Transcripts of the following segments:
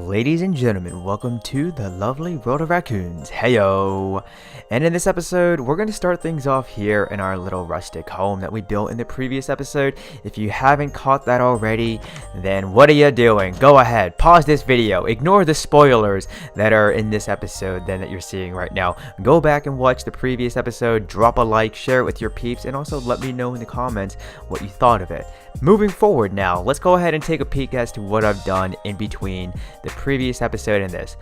Ladies and gentlemen, welcome to the lovely World of Raccoons. Heyo! And in this episode, we're going to start things off here in our little rustic home that we built in the previous episode. If you haven't caught that already, then what are you doing? Go ahead, pause this video, ignore the spoilers that are in this episode that you're seeing right now. Go back and watch the previous episode, drop a like, share it with your peeps, and also let me know in the comments what you thought of it. Moving forward now, let's go ahead and take a peek as to what I've done in between the previous episode and this.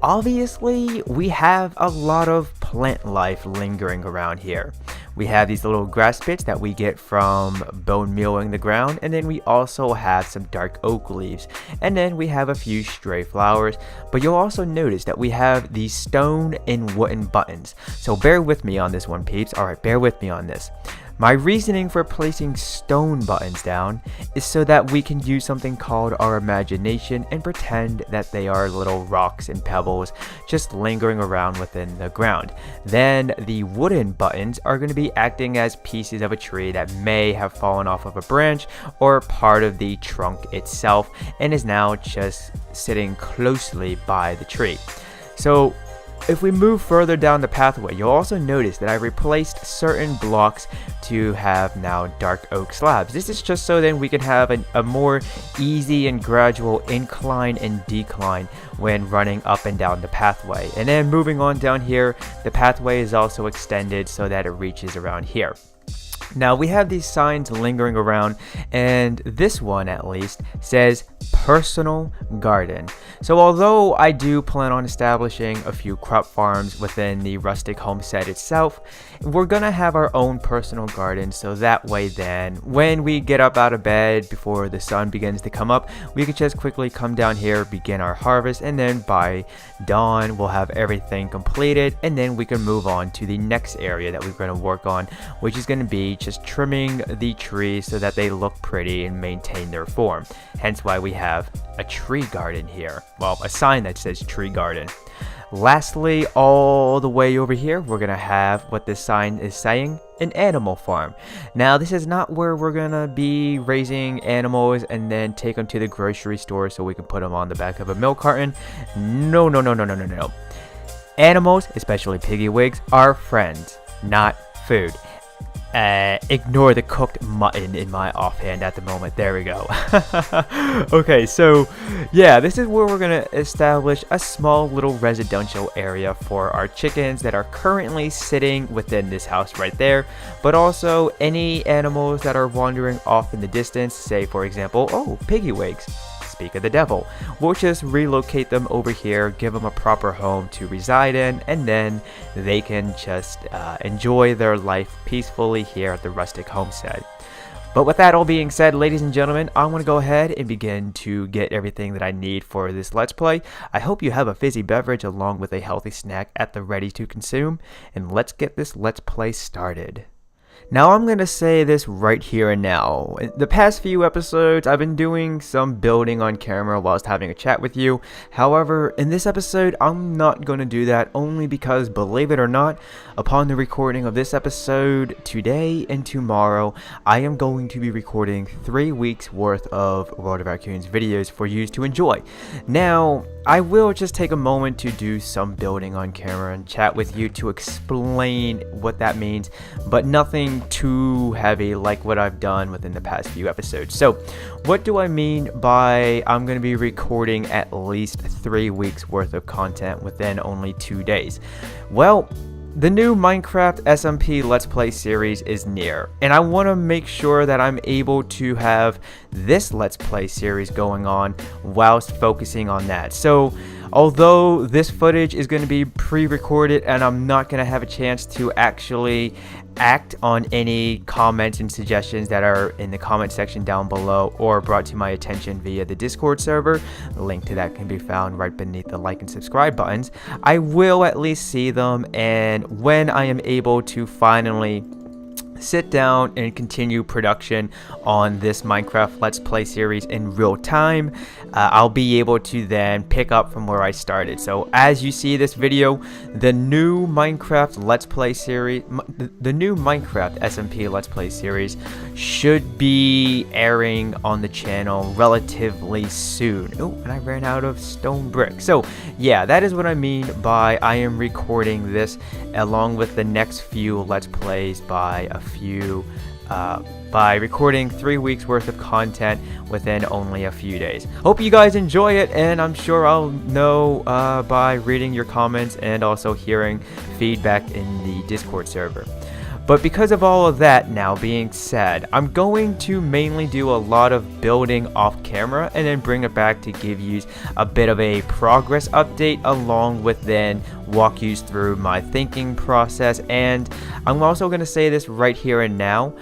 Obviously, we have a lot of plant life lingering around here. We have these little grass pits that we get from bone mealing the ground, and then we also have some dark oak leaves, and then we have a few stray flowers. But you'll also notice that we have these stone and wooden buttons. So bear with me on this one, peeps. Alright, bear with me on this. My reasoning for placing stone buttons down is so that we can use something called our imagination and pretend that they are little rocks and pebbles just lingering around within the ground. Then the wooden buttons are going to be acting as pieces of a tree that may have fallen off of a branch or part of the trunk itself and is now just sitting closely by the tree. So if we move further down the pathway, you'll also notice that I replaced certain blocks to have now dark oak slabs. This is just so then we can have a more easy and gradual incline and decline when running up and down the pathway. And then moving on down here, the pathway is also extended so that it reaches around here. Now we have these signs lingering around, and this one at least says personal garden. So although I do plan on establishing a few crop farms within the Rustic Homestead itself, we're gonna have our own personal garden, so that way then when we get up out of bed before the sun begins to come up, we can just quickly come down here, begin our harvest, and then by dawn we'll have everything completed, and then we can move on to the next area that we're going to work on, which is going to be just trimming the trees so that they look pretty and maintain their form. Hence why we have a tree garden here. Well, a sign that says tree garden. Lastly, all the way over here, we're going to have what this sign is saying, an animal farm. Now, this is not where we're going to be raising animals and then take them to the grocery store so we can put them on the back of a milk carton. No. Animals, especially piggy wigs, are friends, not food. Ignore the cooked mutton in my offhand at the moment. There we go. Okay, so yeah, this is where we're gonna establish a small little residential area for our chickens that are currently sitting within this house right there, but also any animals that are wandering off in the distance, say for example, oh, piggy wigs. Speak of the devil. We'll just relocate them over here, give them a proper home to reside in, and then they can just enjoy their life peacefully here at the Rustic Homestead. But with that all being said, ladies and gentlemen, I want to go ahead and begin to get everything that I need for this Let's Play. I hope you have a fizzy beverage along with a healthy snack at the ready to consume, and let's get this Let's Play started. Now I'm going to say this right here and now. In the past few episodes, I've been doing some building on camera whilst having a chat with you. However, in this episode, I'm not going to do that only because, believe it or not, upon the recording of this episode today and tomorrow, I am going to be recording 3 weeks worth of World of Raccoons videos for you to enjoy. Now, I will just take a moment to do some building on camera and chat with you to explain what that means, but nothing too heavy like what I've done within the past few episodes. So what do I mean by I'm going to be recording at least 3 weeks worth of content within only 2 days? Well, the new Minecraft SMP Let's Play series is near, and I want to make sure that I'm able to have this Let's Play series going on whilst focusing on that. So although this footage is going to be pre-recorded and I'm not going to have a chance to actually act on any comments and suggestions that are in the comment section down below or brought to my attention via the Discord server, the link to that can be found right beneath the like and subscribe buttons, I will at least see them, and when I am able to finally sit down and continue production on this Minecraft Let's Play series in real time, I'll be able to then pick up from where I started. So as you see this video, the new Minecraft Let's Play series, the new Minecraft SMP Let's Play series should be airing on the channel relatively soon. Oh, and I ran out of stone brick. So yeah, that is what I mean by I am recording this along with the next few Let's Plays by recording 3 weeks worth of content within only a few days. Hope you guys enjoy it, and I'm sure I'll know by reading your comments and also hearing feedback in the Discord server. But because of all of that now being said, I'm going to mainly do a lot of building off camera and then bring it back to give you a bit of a progress update, along with then walk you through my thinking process. And I'm also going to say this right here and now,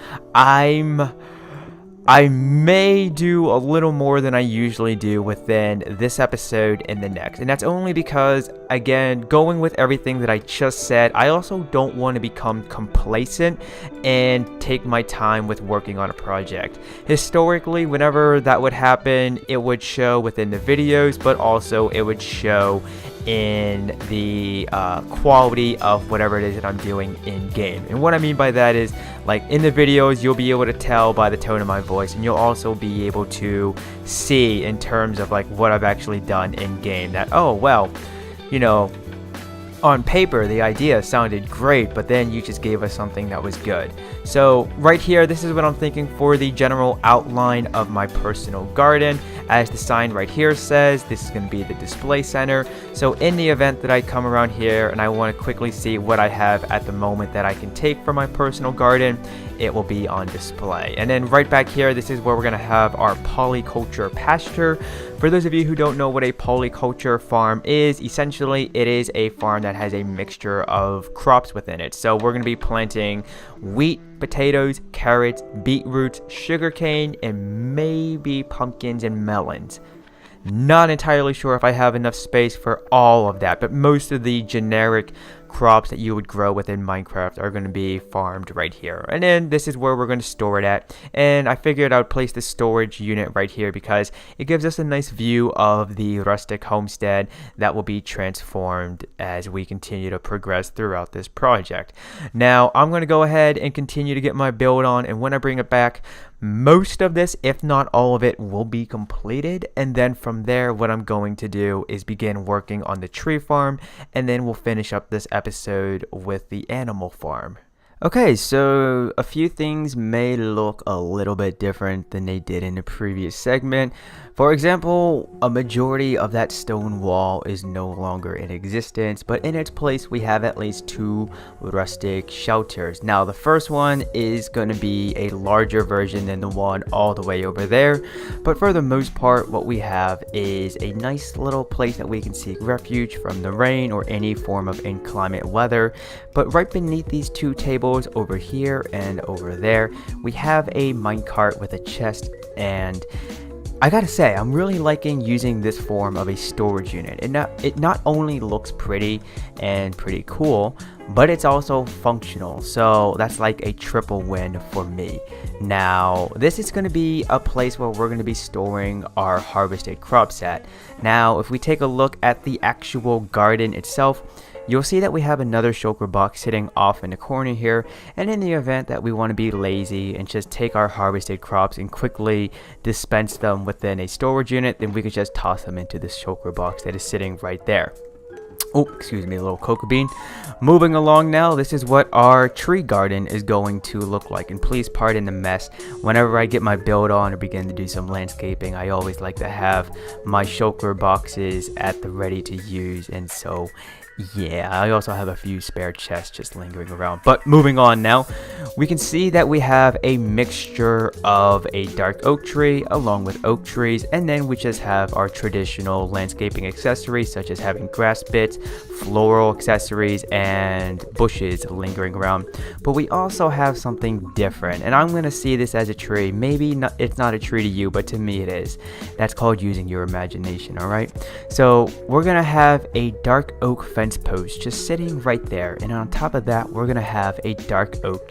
I may do a little more than I usually do within this episode and the next. And that's only because, again, going with everything that I just said, I also don't want to become complacent and take my time with working on a project. Historically, whenever that would happen, it would show within the videos, but also it would show in the quality of whatever it is that I'm doing in game. And what I mean by that is, like, in the videos you'll be able to tell by the tone of my voice, and you'll also be able to see in terms of like what I've actually done in game, that, oh well, you know, on paper the idea sounded great, but then you just gave us something that was good. So right here, this is what I'm thinking for the general outline of my personal garden. As the sign right here says, this is going to be the display center. So in the event that I come around here and I want to quickly see what I have at the moment that I can take from my personal garden, it will be on display. And then right back here, this is where we're going to have our polyculture pasture. For those of you who don't know what a polyculture farm is, essentially it is a farm that has a mixture of crops within it. So we're going to be planting wheat, potatoes, carrots, beetroots, sugarcane, and maybe pumpkins and melons. Not entirely sure if I have enough space for all of that, but most of the generic crops that you would grow within Minecraft are going to be farmed right here. And then this is where we're going to store it at. And I figured I would place the storage unit right here because it gives us a nice view of the Rustic Homestead that will be transformed as we continue to progress throughout this project. Now, I'm going to go ahead and continue to get my build on, and when I bring it back, most of this, if not all of it, will be completed. And then from there, what I'm going to do is begin working on the tree farm, and then we'll finish up this episode with the animal farm. Okay, so a few things may look a little bit different than they did in the previous segment. For example, a majority of that stone wall is no longer in existence, but in its place we have at least 2 rustic shelters. Now the first one is going to be a larger version than the one all the way over there, but for the most part what we have is a nice little place that we can seek refuge from the rain or any form of inclement weather. But right beneath these 2 tables over here and over there, we have a minecart with a chest, and I gotta say, I'm really liking using this form of a storage unit. It not only looks pretty and pretty cool, but it's also functional. So that's like a triple win for me. Now, this is going to be a place where we're going to be storing our harvested crops at. Now, if we take a look at the actual garden itself, you'll see that we have another shulker box sitting off in the corner here, and in the event that we want to be lazy and just take our harvested crops and quickly dispense them within a storage unit, then we could just toss them into this shulker box that is sitting right there. Oh, excuse me, a little cocoa bean. Moving along now, this is what our tree garden is going to look like. And please pardon the mess. Whenever I get my build on or begin to do some landscaping, I always like to have my shulker boxes at the ready to use. And so, yeah, I also have a few spare chests just lingering around. But moving on now, we can see that we have a mixture of a dark oak tree along with oak trees, and then we just have our traditional landscaping accessories such as having grass bits, floral accessories, and bushes lingering around. But we also have something different, and I'm going to see this as a tree. Maybe not, it's not a tree to you, but to me it is. That's called using your imagination, alright? So we're going to have a dark oak fence fence post just sitting right there, and on top of that we're gonna have a dark oak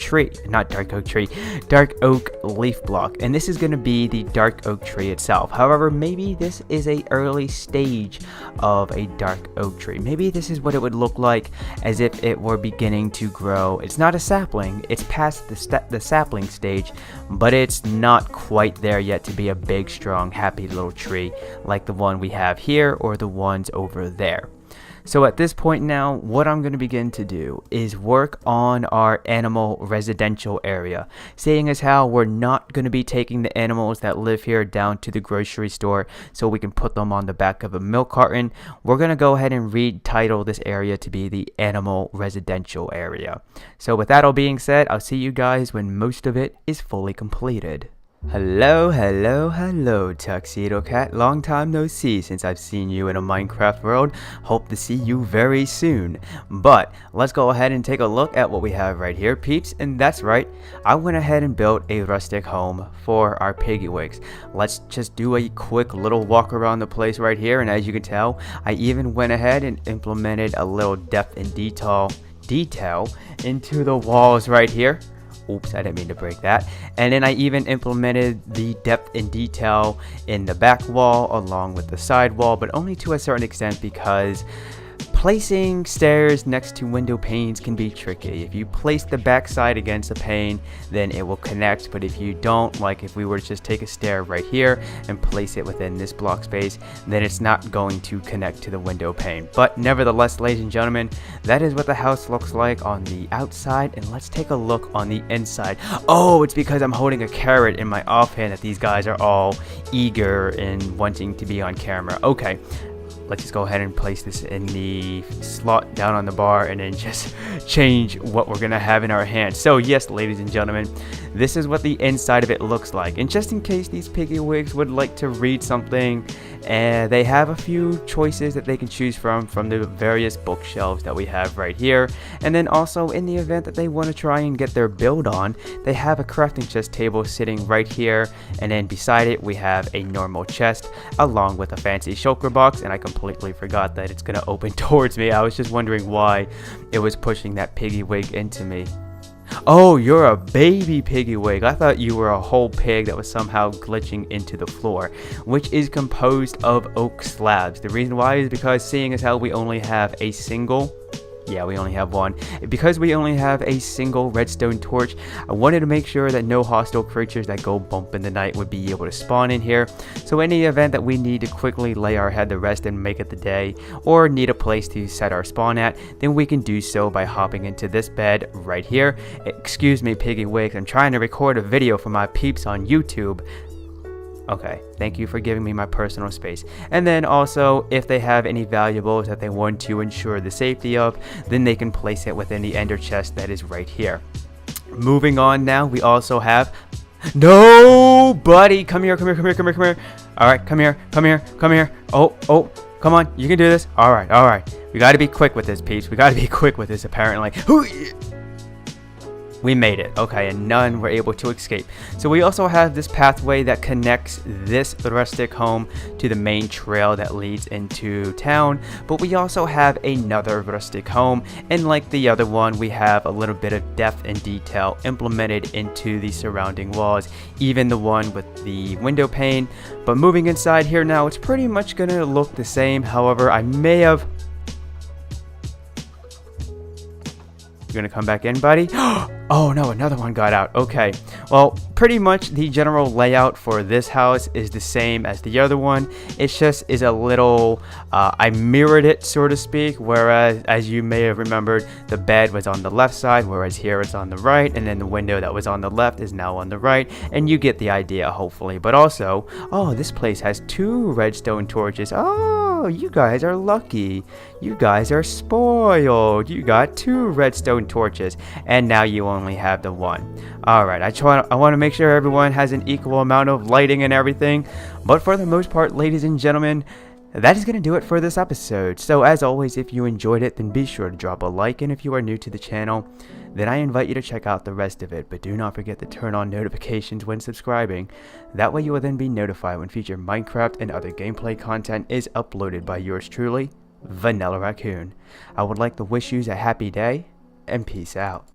leaf block, and this is gonna be the dark oak tree itself. However, maybe this is a early stage of a dark oak tree. Maybe this is what it would look like as if it were beginning to grow. It's not a sapling, it's past the sapling stage, but it's not quite there yet to be a big, strong, happy little tree like the one we have here or the ones over there. So at this point now, what I'm going to begin to do is work on our animal residential area, seeing as how we're not going to be taking the animals that live here down to the grocery store so we can put them on the back of a milk carton. We're going to go ahead and retitle this area to be the animal residential area. So with that all being said, I'll see you guys when most of it is fully completed. Hello, Tuxedo Cat. Long time no see since I've seen you in a Minecraft world. Hope to see you very soon. But let's go ahead and take a look at what we have right here, peeps. And that's right, I went ahead and built a rustic home for our piggywigs. Let's just do a quick little walk around the place right here. And as you can tell, I even went ahead and implemented a little depth and detail into the walls right here. Oops, I didn't mean to break that. And then I even implemented the depth and detail in the back wall along with the side wall, but only to a certain extent because placing stairs next to window panes can be tricky. If you place the back side against a pane, then it will connect, but if you don't, like if we were to just take a stair right here and place it within this block space, then it's not going to connect to the window pane. But nevertheless, ladies and gentlemen, that is what the house looks like on the outside, and let's take a look on the inside. Oh, it's because I'm holding a carrot in my offhand that these guys are all eager and wanting to be on camera. Okay. Let's just go ahead and place this in the slot down on the bar and then just change what we're gonna have in our hands. So yes, ladies and gentlemen, this is what the inside of it looks like. And just in case these piggywigs would like to read something, they have a few choices that they can choose from the various bookshelves that we have right here. And then also in the event that they want to try and get their build on, they have a crafting chest table sitting right here, and then beside it we have a normal chest along with a fancy shulker box. And I completely forgot that it's gonna open towards me. I was just wondering why it was pushing that piggy-wig into me. Oh, you're a baby piggy-wig. I thought you were a whole pig that was somehow glitching into the floor, which is composed of oak slabs. The reason why is because seeing as how we only have a single we only have one. Because we only have a single redstone torch, I wanted to make sure that no hostile creatures that go bump in the night would be able to spawn in here. So in the event that we need to quickly lay our head to rest and make it the day, or need a place to set our spawn at, then we can do so by hopping into this bed right here. Excuse me, piggywigs, I'm trying to record a video for my peeps on YouTube. Okay, thank you for giving me my personal space. And then also, if they have any valuables that they want to ensure the safety of, then they can place it within the ender chest that is right here. Moving on now, we also have... No, buddy! Come here. Alright, come here. Oh, come on, you can do this. Alright. We gotta be quick with this, peeps. We gotta be quick with this, apparently. We made it. Okay, and none were able to escape. So we also have this pathway that connects this rustic home to the main trail that leads into town. But we also have another rustic home, and like the other one, we have a little bit of depth and detail implemented into the surrounding walls, even the one with the window pane. But moving inside here now, it's pretty much gonna look the same. However, I may have... You're gonna come back in, buddy? Oh no, another one got out. Okay, well, pretty much the general layout for this house is the same as the other one. It just is a little, I mirrored it, so to speak, whereas, as you may have remembered, the bed was on the left side, whereas here it's on the right, and then the window that was on the left is now on the right, and you get the idea, hopefully. But also, oh, this place has 2 redstone torches. Oh, you guys are lucky. You guys are spoiled. You got 2 redstone torches, and now you only have the 1. Alright, I want to make sure everyone has an equal amount of lighting and everything, but for the most part, ladies and gentlemen, that is going to do it for this episode. So as always, if you enjoyed it, then be sure to drop a like, and if you are new to the channel, then I invite you to check out the rest of it, but do not forget to turn on notifications when subscribing. That way you will then be notified when future Minecraft and other gameplay content is uploaded by yours truly, Vanillaraccoon. I would like to wish you a happy day, and peace out.